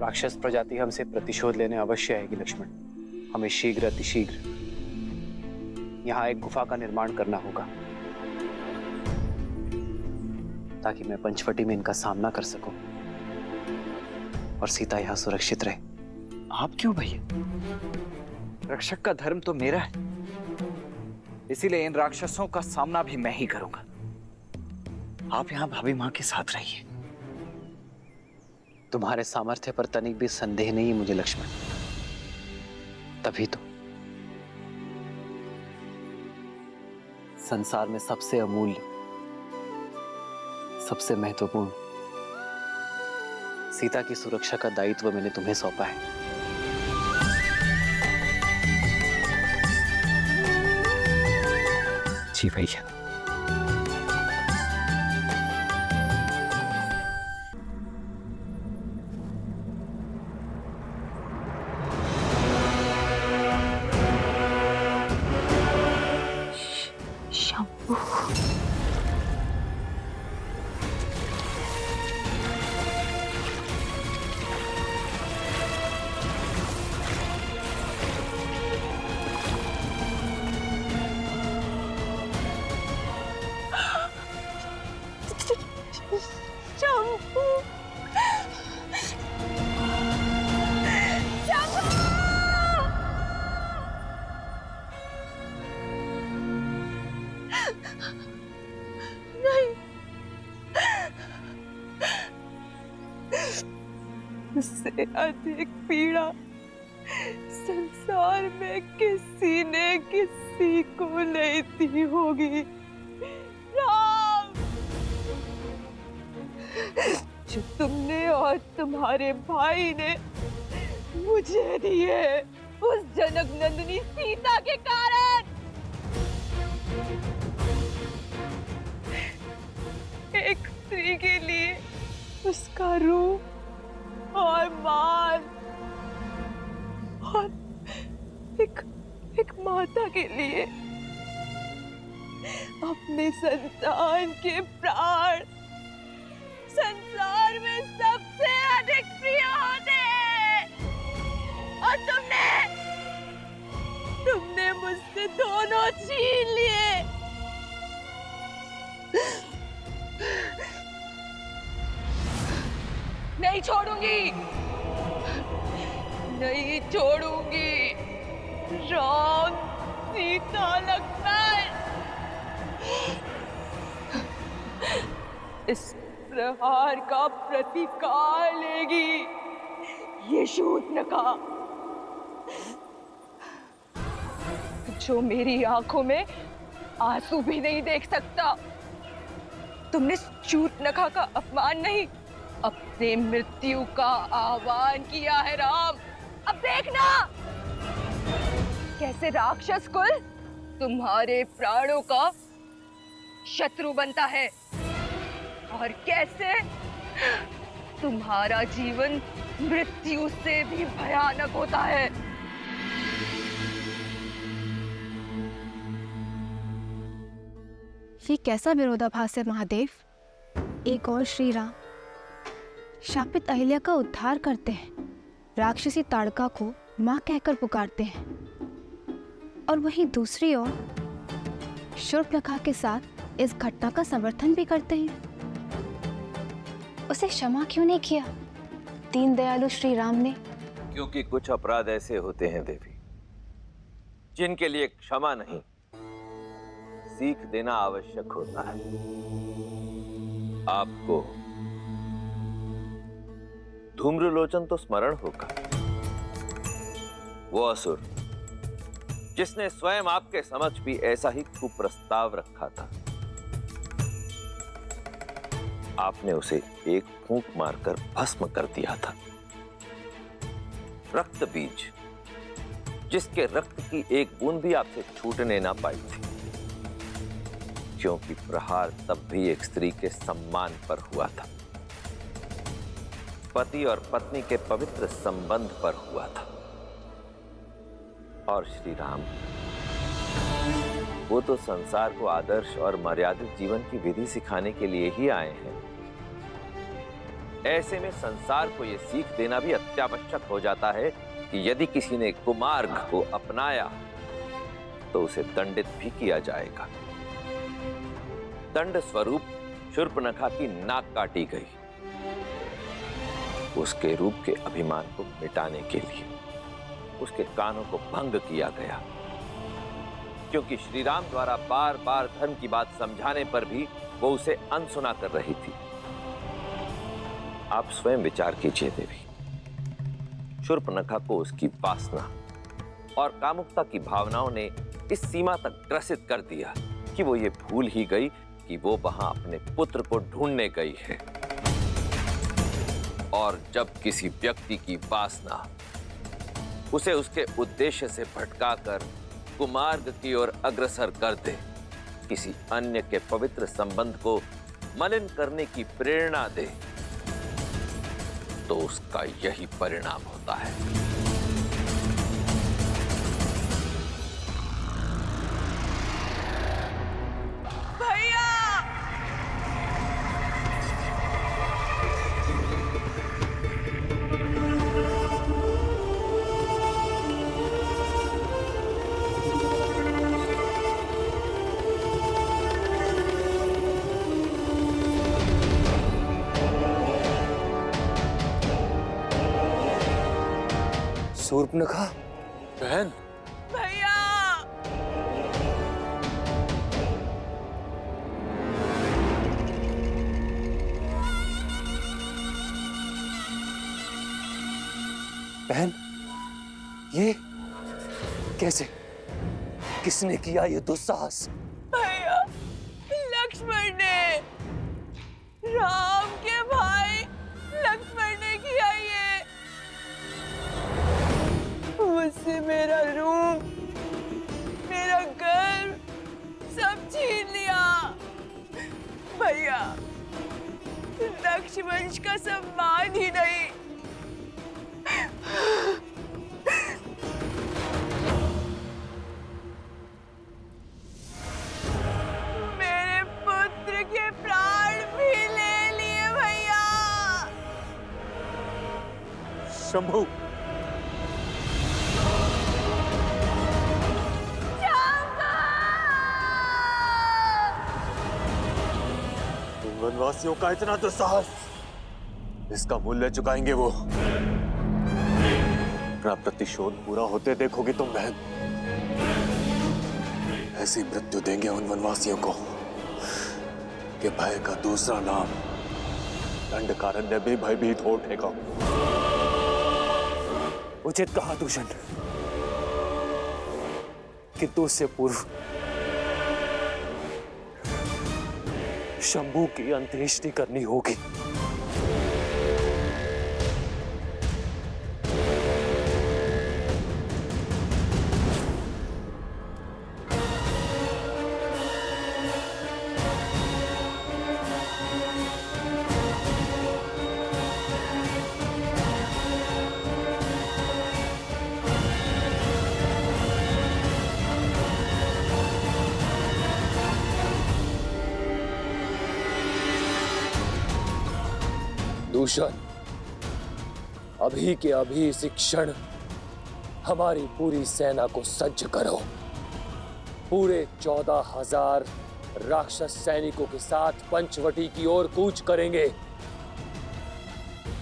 राक्षस प्रजाति हमसे प्रतिशोध लेने अवश्य आएगी लक्ष्मण। हमें शीघ्र अतिशीघ्र यहाँ एक गुफा का निर्माण करना होगा ताकि मैं पंचवटी में इनका सामना कर सकूं और सीता यहाँ सुरक्षित रहे। आप क्यों भैया? रक्षक का धर्म तो मेरा है, इसीलिए इन राक्षसों का सामना भी मैं ही करूंगा। आप यहाँ भाभी माँ के साथ रहिए। तुम्हारे सामर्थ्य पर तनिक भी संदेह नहीं है मुझे लक्ष्मण। तभी तो संसार में सबसे अमूल्य, सबसे महत्वपूर्ण सीता की सुरक्षा का दायित्व मैंने तुम्हें सौंपा है। जी भैया। इससे अधिक पीड़ा संसार में किसी ने किसी को नहीं दी होगी। राम, जो तुमने और तुम्हारे भाई ने मुझे दिए उस जनक नंदिनी सीता के कारण। एक स्त्री के लिए उसका रूप और मान और एक माता के लिए अपने संतान के प्राण संसार में सबसे अधिक प्रिय होते हैं। और तुमने मुझसे दोनों छीन लिए। नहीं छोड़ूंगी, नहीं छोड़ूंगी। राम, सीता, लक्ष्मण, इस प्रहार का प्रतिकार लेगी ये शूर्पणखा, जो मेरी आंखों में आंसू भी नहीं देख सकता। तुमने शूर्पणखा का अपमान नहीं, अपने मृत्यु का आह्वान किया है राम। अब देखना कैसे राक्षस कुल तुम्हारे प्राणों का शत्रु बनता है और कैसे तुम्हारा जीवन मृत्यु से भी भयानक होता है। ये कैसा विरोधाभास है महादेव? एक और श्री राम शापित अहिल्या का उद्धार करते हैं, राक्षसी ताड़का को मां कहकर पुकारते हैं, और वहीं दूसरी ओर शूर्पणखा के साथ इस घटना का समर्थन भी करते हैं। उसे क्षमा क्यों नहीं किया दीन दयालु श्री राम ने? क्योंकि कुछ अपराध ऐसे होते हैं देवी जिनके लिए क्षमा नहीं, सीख देना आवश्यक होता है। आपको धूम्रलोचन तो स्मरण होगा, वो असुर जिसने स्वयं आपके समक्ष भी ऐसा ही कुप्रस्ताव रखा था। आपने उसे एक फूंक मारकर भस्म कर दिया था। रक्त बीज जिसके रक्त की एक बूंद भी आपसे छूटने ना पाई थी, क्योंकि प्रहार तब भी एक स्त्री के सम्मान पर हुआ था, पति और पत्नी के पवित्र संबंध पर हुआ था। और श्री राम, वो तो संसार को आदर्श और मर्यादित जीवन की विधि सिखाने के लिए ही आए हैं। ऐसे में संसार को यह सीख देना भी अत्यावश्यक हो जाता है कि यदि किसी ने कुमार्ग को अपनाया तो उसे दंडित भी किया जाएगा। दंड स्वरूप शूर्पणखा की नाक काटी गई, उसके रूप के अभिमान को मिटाने के लिए उसके कानों को भंग किया गया, क्योंकि श्री राम द्वारा बार बार धर्म की बात समझाने पर भी वो उसे अनसुना कर रही थी। आप स्वयं विचार कीजिए देवी, शूर्पणखा को उसकी वासना और कामुकता की भावनाओं ने इस सीमा तक ग्रसित कर दिया कि वो ये भूल ही गई कि वो वहां अपने पुत्र को ढूंढने गई है। और जब किसी व्यक्ति की वासना उसे उसके उद्देश्य से भटकाकर कुमार्ग की ओर अग्रसर कर दे, किसी अन्य के पवित्र संबंध को मलिन करने की प्रेरणा दे, तो उसका यही परिणाम होता है। शूर्पणखा बहन, भैया बहन, ये कैसे? किसने किया ये दुस्साहस? भैया लक्ष्मण ने, राम के भाई लक्ष्मण ने किया ये। मुझसे मेरा रूप, मेरा घर सब छीन लिया। भैया रक्षवंश का सम्मान ही नहीं, मेरे पुत्र के प्राण भी ले लिए भैया। शंभू, वनवासियों का इतना दुस्साहस, इसका मूल्य चुकाएंगे वो। अपना प्रतिशोध पूरा होते देखोगी तुम बहन। ऐसी मृत्यु देंगे उन वनवासियों को कि भय का दूसरा नाम दंडकारण्य भी भयभीत हो उठेगा। उचित कहा दूषण, किंतु उससे पूर्व शंभू की अंत्येष्टि करनी होगी। दूषण, अभी के अभी इसी क्षण हमारी पूरी सेना को सज्ज करो। पूरे 14,000 राक्षस सैनिकों के साथ पंचवटी की ओर कूच करेंगे।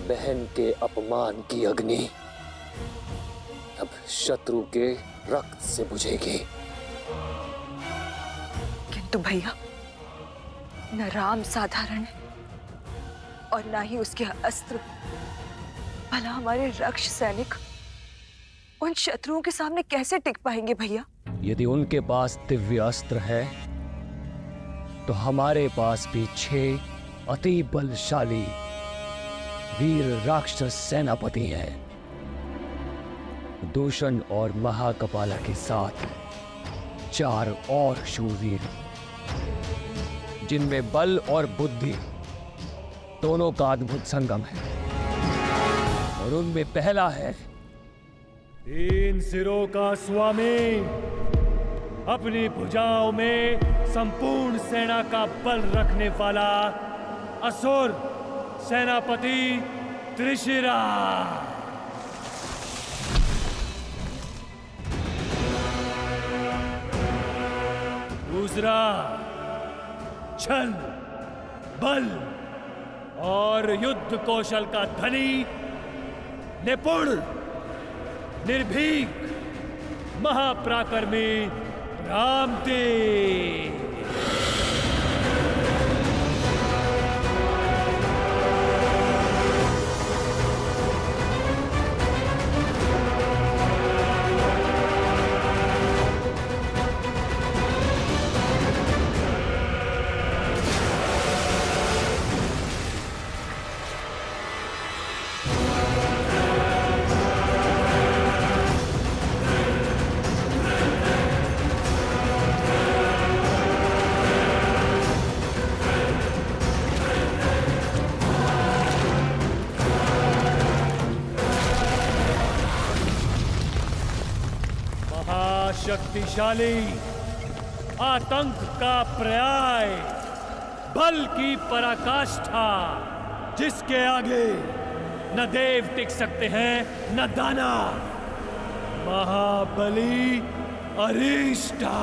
बहन के अपमान की अग्नि अब शत्रु के रक्त से बुझेगी। किंतु भैया न राम साधारण है और ना ही उसके अस्त्र। भला हमारे रक्ष सैनिक उन शत्रुओं के सामने कैसे टिक पाएंगे भैया? यदि उनके पास दिव्य अस्त्र है तो हमारे पास भी 6 अति बलशाली वीर राक्षस सेनापति हैं। दूषण और महाकपाला के साथ 4 और शूरवीर, जिनमें बल और बुद्धि दोनों का अद्भुत संगम है। और उनमें पहला है तीन सिरों का स्वामी, अपनी भुजाओं में संपूर्ण सेना का बल रखने वाला असुर सेनापति त्रिशिरा। दूसरा, छल, बल और युद्ध कौशल का धनी, निपुण, निर्भीक, महापराक्रमी रामदेव। शक्तिशाली, आतंक का पर्याय, बल की पराकाष्ठा, जिसके आगे न देव टिक सकते हैं न दानव, महाबली अरिष्टा।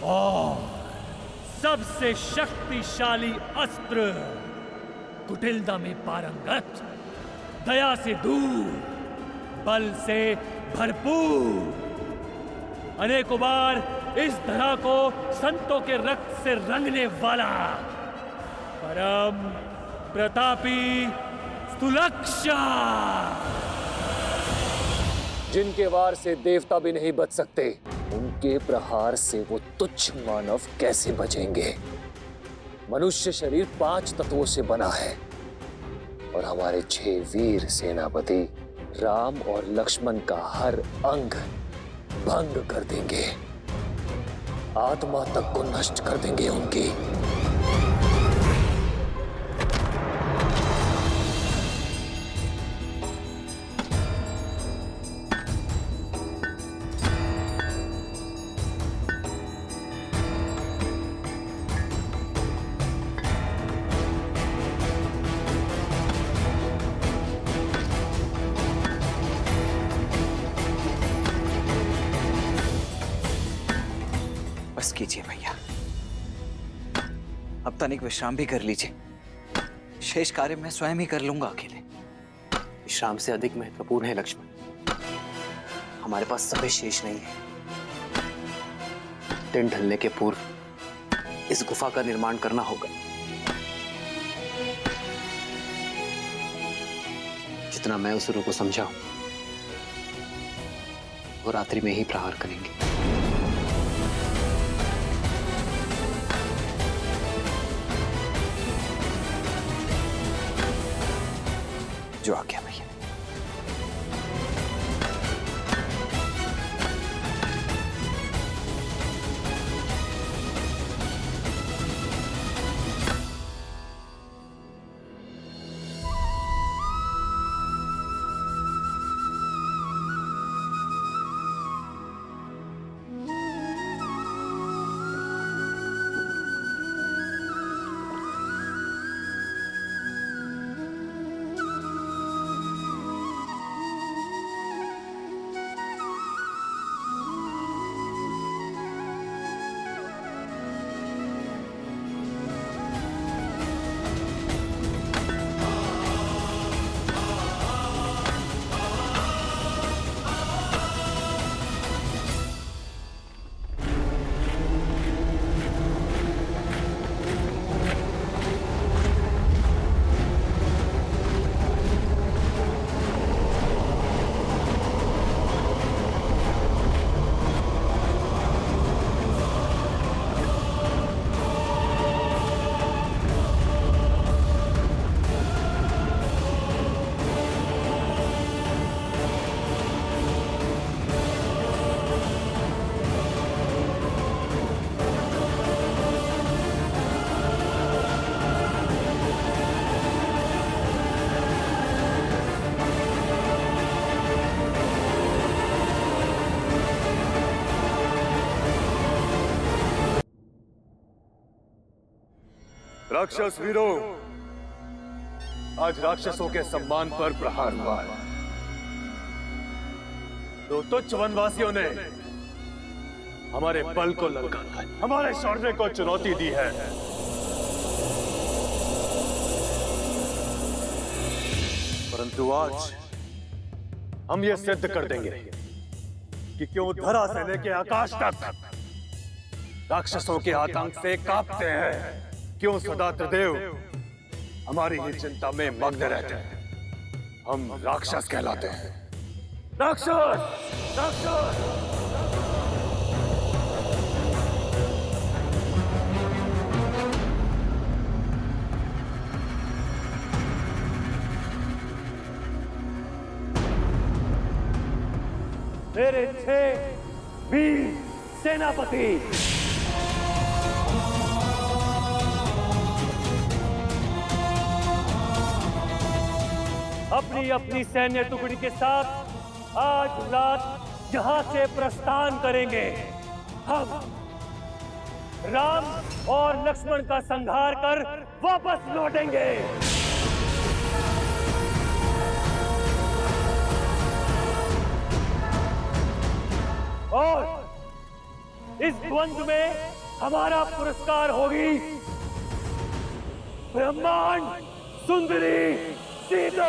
और सबसे शक्तिशाली अस्त्र, कुटिलता में पारंगत, दया से दूर, बल से भरपूर, अनेकों बार इस धरा को संतों के रक्त से रंगने वाला परम प्रतापी स्थूलक्षा, जिनके वार से देवता भी नहीं बच सकते, उनके प्रहार से वो तुच्छ मानव कैसे बचेंगे? मनुष्य शरीर 5 तत्वों से बना है और हमारे 6 वीर सेनापति राम और लक्ष्मण का हर अंग भंग कर देंगे, आत्मा तक को नष्ट कर देंगे उनकी। बस कीजिए भैया, अब तनिक विश्राम भी कर लीजिए। शेष कार्य मैं स्वयं ही कर लूंगा अकेले। विश्राम से अधिक महत्वपूर्ण है लक्ष्मण, हमारे पास समय शेष नहीं है। दिन ढलने के पूर्व इस गुफा का निर्माण करना होगा। जितना मैं असुरों को समझाऊं, वो रात्रि में ही प्रहार करेंगे। जो आ गया भैया। राक्षस वीरों, आज राक्षसों के सम्मान पर प्रहार हुआ है। दो तुच्छ वनवासियों ने हमारे बल को ललकारा है, हमारे शौर्य को चुनौती दी है। परंतु आज हम ये सिद्ध कर देंगे कि क्यों धरा से लेके आकाश तक राक्षसों के आतंक से कांपते हैं, क्यों सदा त्रिदेव हमारी ही चिंता में मग्न रहते हैं। हम राक्षस कहलाते हैं। राक्षस, राक्षस। मेरे 6 वीर सेनापति, अपनी अपनी सैन्य टुकड़ी के साथ आज रात यहां से प्रस्थान करेंगे। हम राम और लक्ष्मण का संहार कर वापस लौटेंगे। और इस द्वंद्व में हमारा पुरस्कार होगी ब्रह्मांड सुंदरी सीता।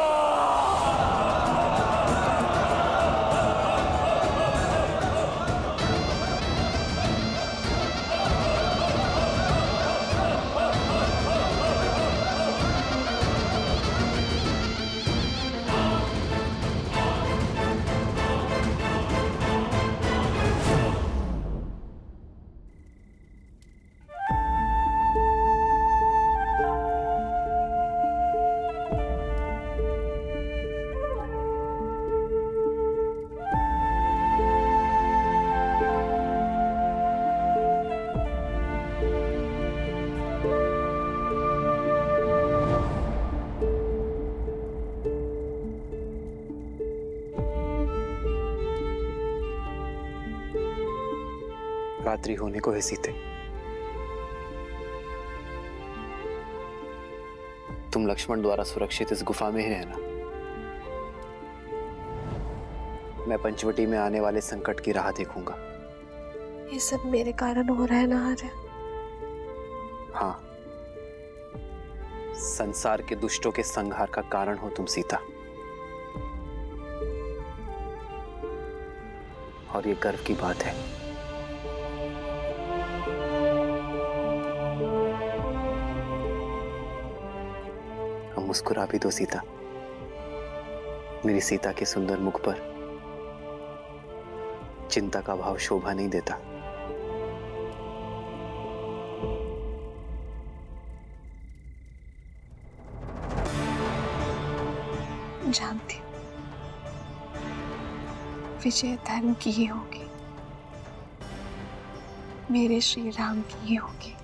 रात्रि होने को है सीते। तुम लक्ष्मण द्वारा सुरक्षित इस गुफा में ही रहना। मैं पंचवटी में आने वाले संकट की राह देखूंगा। ये सब मेरे कारण हो रहा है ना आर्य? हाँ, संसार के दुष्टों के संहार का कारण हो तुम सीता। और ये गर्व की बात है। हम मुस्कुरा भी दो सीता। मेरी सीता के सुंदर मुख पर चिंता का भाव शोभा नहीं देता। जानती हूँ विजय धर्म की ही होगी, मेरे श्री राम की ही होगी।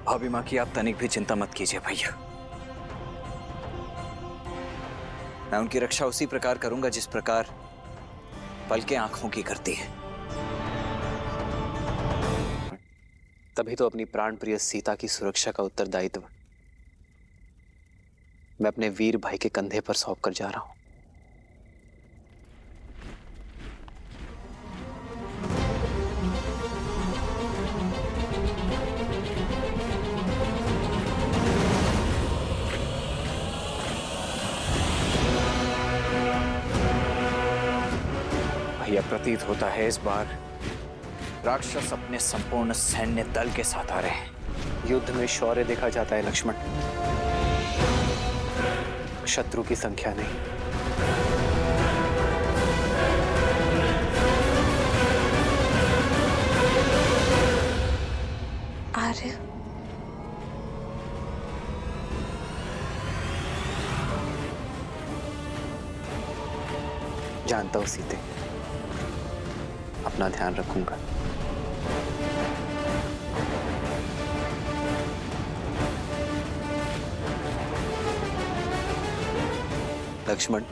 भाभी माँ की आप तनिक भी चिंता मत कीजिए भैया। मैं उनकी रक्षा उसी प्रकार करूंगा जिस प्रकार पलकें आंखों की करती है। तभी तो अपनी प्राण प्रिय सीता की सुरक्षा का उत्तरदायित्व मैं अपने वीर भाई के कंधे पर सौंप कर जा रहा हूं। भैया, प्रतीत होता है इस बार राक्षस अपने संपूर्ण सैन्य दल के साथ आ रहे हैं। युद्ध में शौर्य देखा जाता है लक्ष्मण, शत्रु की संख्या नहीं। आर्य, जानता हूं सीते, अपना ध्यान रखूंगा। लक्ष्मण,